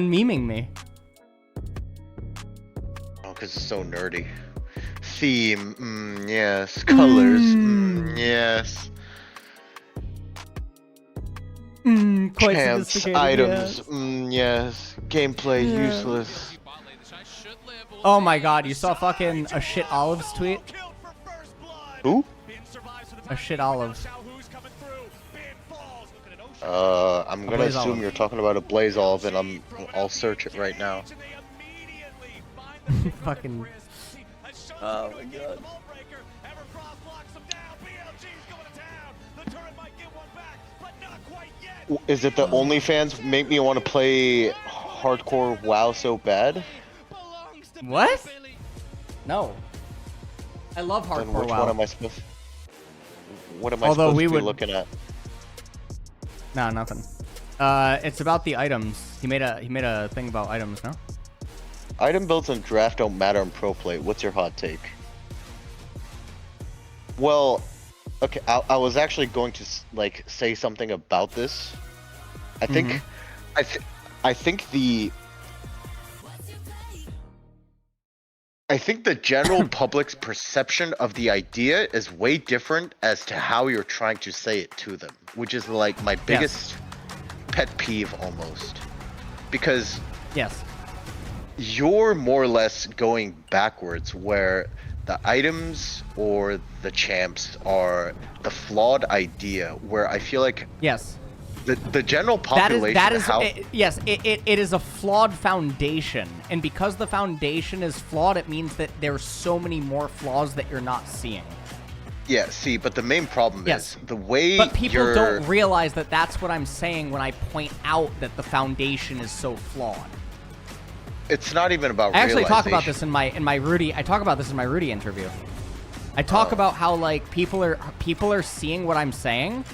been memeing me. Oh, because it's so nerdy. Theme, yes. Colors, yes. Quite Champs, sophisticated, items, yes. yes. Gameplay, Yeah. useless. Oh my god, you saw fucking a shit Olive's tweet? Who? A shit Olive. I'm gonna assume Ablazeolive. you're talking about Ablazeolive, and I'll search it right now. Fucking. Oh my god. Is it the OnlyFans make me want to play hardcore WoW so bad? What? No. I love Then hardcore which WoW. one am I supposed? What am I Although supposed we to be would- looking at? No, nothing. It's about the items. He made a thing about items, no? Item builds and draft don't matter in pro play. What's your hot take? Well, okay, I was actually going to like say something about this. I think, I think the general public's perception of the idea is way different as to how you're trying to say it to them, which is like my biggest pet peeve almost, because Yes. you're more or less going backwards where the items or the champs are the flawed idea, where I feel like Yes. the general population yes, it is a flawed foundation, and because the foundation is flawed, it means that there's so many more flaws that you're not seeing. Yeah, see, but the main problem Yes. is the way But people don't realize that that's what I'm saying when I point out that the foundation is so flawed. It's not even about I actually talk about realization. this in my Rudy. I talk about this in my Rudy interview. I talk about how like people are seeing what I'm saying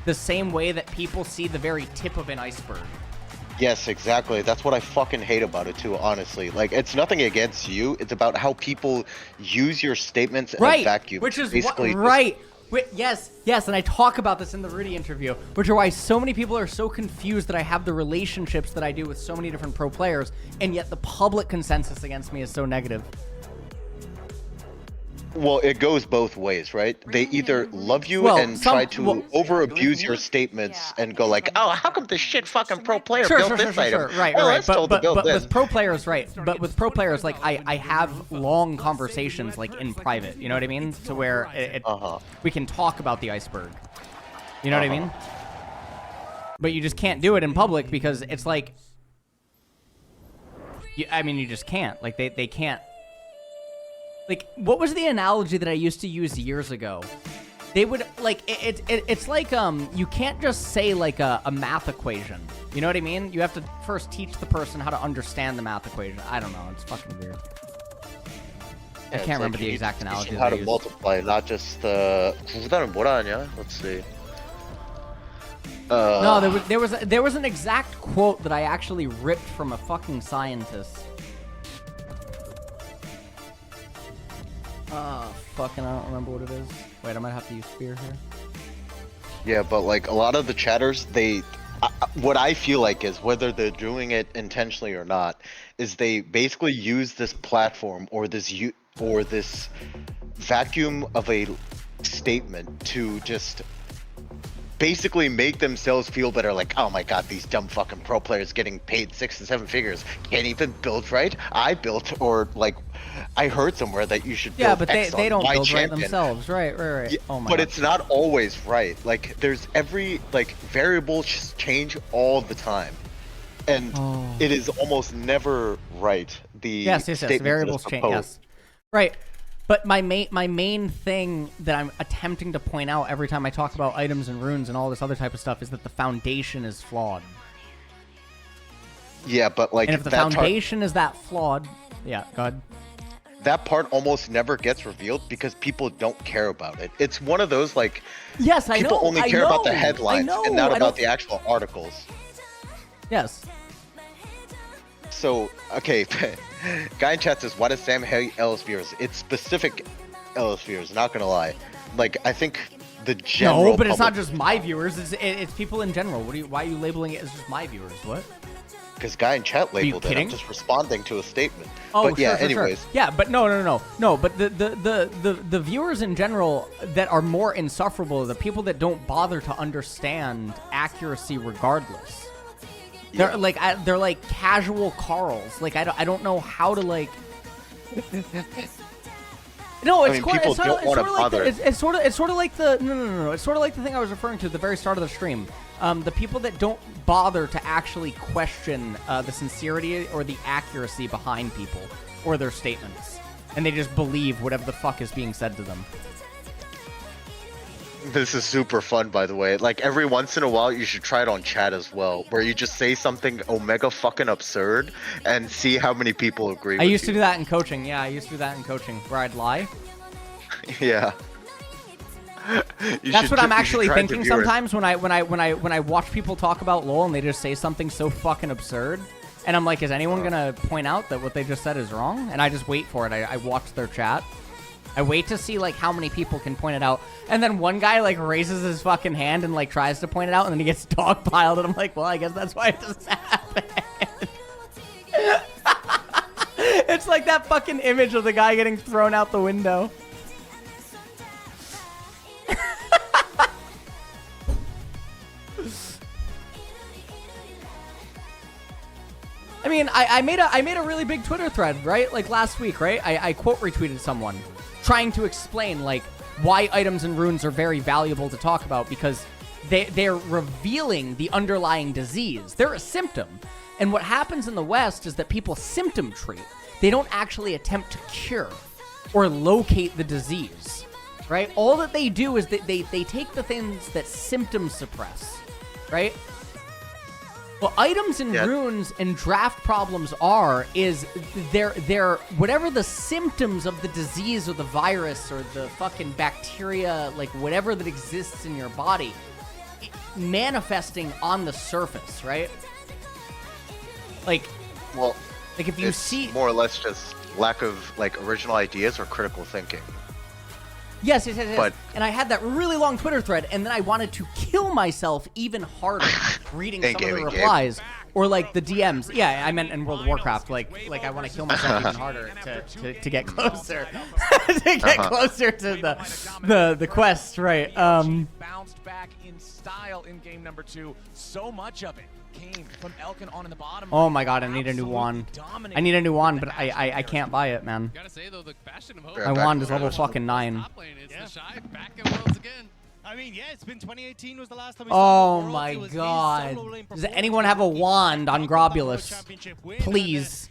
the same way that people see the very tip of an iceberg. Yes, exactly. That's what I fucking hate about it too, honestly. Like, it's nothing against you. It's about how people use your statements in a vacuum. Which is basically right. Yes, and I talk about this in the Rudy interview, which are why so many people are so confused that I have the relationships that I do with so many different pro players, and yet the public consensus against me is so negative. Well, it goes both ways, right? They either love you and try to over-abuse your statements and go like, oh, how come this shit fucking pro player built this item? Right. But with pro players, But with pro players, like I have long conversations like in private. You know what I mean? To where we can talk about the iceberg. You know what I mean? But you just can't do it in public because it's like, you just can't. Like they can't. Like, what was the analogy that I used to use years ago? They would, like, it's like, you can't just say, like, a math equation. You know what I mean? You have to first teach the person how to understand the math equation. I don't know. It's fucking weird. I can't remember the exact analogy. How to multiply, not just, 구단은 뭐라 하냐? Let's see. No, there was an exact quote that I actually ripped from a fucking scientist. Fucking, I don't remember what it is. Wait, I might have to use spear here. Yeah, but like a lot of the chatters, what I feel like is, whether they're doing it intentionally or not, is they basically use this platform or this vacuum of a statement to just basically make themselves feel better, like, oh my god, these dumb fucking pro players getting paid 6 and 7 figures can't even build right. I built, or like, I heard somewhere that you should build. Yeah, but they don't build champion. right themselves. Right. Yeah, Oh my but god. it's not always right. Like, there's every, like, variables change all the time. And it is almost never right. Yes. Variables change. Yes. Right. But my main thing that I'm attempting to point out every time I talk about items and runes and all this other type of stuff is that the foundation is flawed. Yeah, but like, and if the foundation is that flawed, yeah, go ahead. That part almost never gets revealed because people don't care about it. It's one of those, like, yes, I know. People only care about the headlines and not about the actual articles. Yes. So, okay, guy in chat says, why does Sam hate L-spheres? It's specific L-spheres, not gonna lie. Like, I think the general No, but it's not just my viewers, it's people in general. Why are you labeling it as just my viewers? What? because guy in chat labeled it. kidding? I'm just responding to a statement. Oh, but yeah, sure. anyways. Yeah, but no. But the viewers in general that are more insufferable are the people that don't bother to understand accuracy regardless. They're like they're like casual Carls. Like I don't know how to like. No, it's sort of like the no. It's sort of like the thing I was referring to at the very start of the stream. The people that don't bother to actually question the sincerity or the accuracy behind people or their statements, and they just believe whatever the fuck is being said to them. This is super fun, by the way. Like, every once in a while, you should try it on chat as well, where you just say something omega fucking absurd and see how many people agree with you. I used to do that in coaching. Yeah, I used to do that in coaching, where I'd lie. Yeah. That's what I'm actually thinking sometimes when I watch people talk about LoL and they just say something so fucking absurd, and I'm like, is anyone gonna point out that what they just said is wrong? And I just wait for it. I watch their chat. I wait to see like how many people can point it out, and then one guy like raises his fucking hand and like tries to point it out, and then he gets dogpiled, and I'm like, well, I guess that's why it doesn't happen. It's like that fucking image of the guy getting thrown out the window. I mean, I made a really big Twitter thread, right? Like last week, right? I quote retweeted someone trying to explain like why items and runes are very valuable to talk about, because they're revealing the underlying disease. They're a symptom. And what happens in the West is that people symptom treat. They don't actually attempt to cure or locate the disease, right? All that they do is that they take the things that symptoms suppress, right? What items and runes and draft problems is they're whatever the symptoms of the disease or the virus or the fucking bacteria, like whatever that exists in your body, manifesting on the surface, right? Like, well, like if you see more or less just lack of like original ideas or critical thinking. Yes. But, and I had that really long Twitter thread, and then I wanted to kill myself even harder reading some of the replies or like the DMs. Yeah, I meant in World of Warcraft. Like I want to kill myself even harder to get closer, to get closer to the quest. Right. Bounced back in style in game number 2. So much of it came from Elkin on in the bottom. Oh my god, I need a new wand. I need a new wand, but I can't buy it, man. Gotta say though, the Bastion of Hope. My wand is level fucking 9. Back in Worlds again. I mean, yeah, it's been 2018 was the last time we saw the Worlds. My god. Does anyone have a wand on Grobulus? Please.